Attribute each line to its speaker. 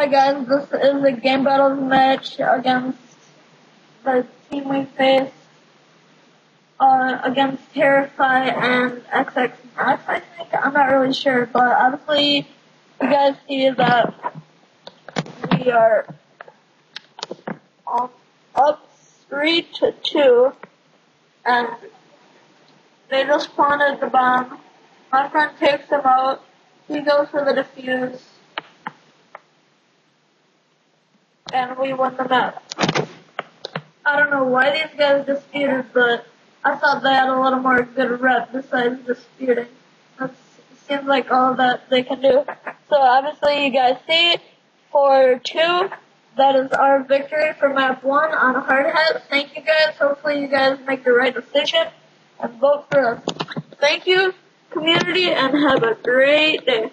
Speaker 1: Hi guys, this is a game battles match against the team we face, against Terrify and XX Max, I think. I'm not really sure, but obviously you guys see that we are up 3-2, and they just planted the bomb. My friend takes them out. He goes for the defuse, and we win the match. I don't know why these guys disputed, but I thought they had a little more good rep besides disputing. That seems like all that they can do. So obviously you guys see 4-2. That is our victory for map 1 on Hard Hat. Thank you guys. Hopefully you guys make the right decision and vote for us. Thank you, community, and have a great day.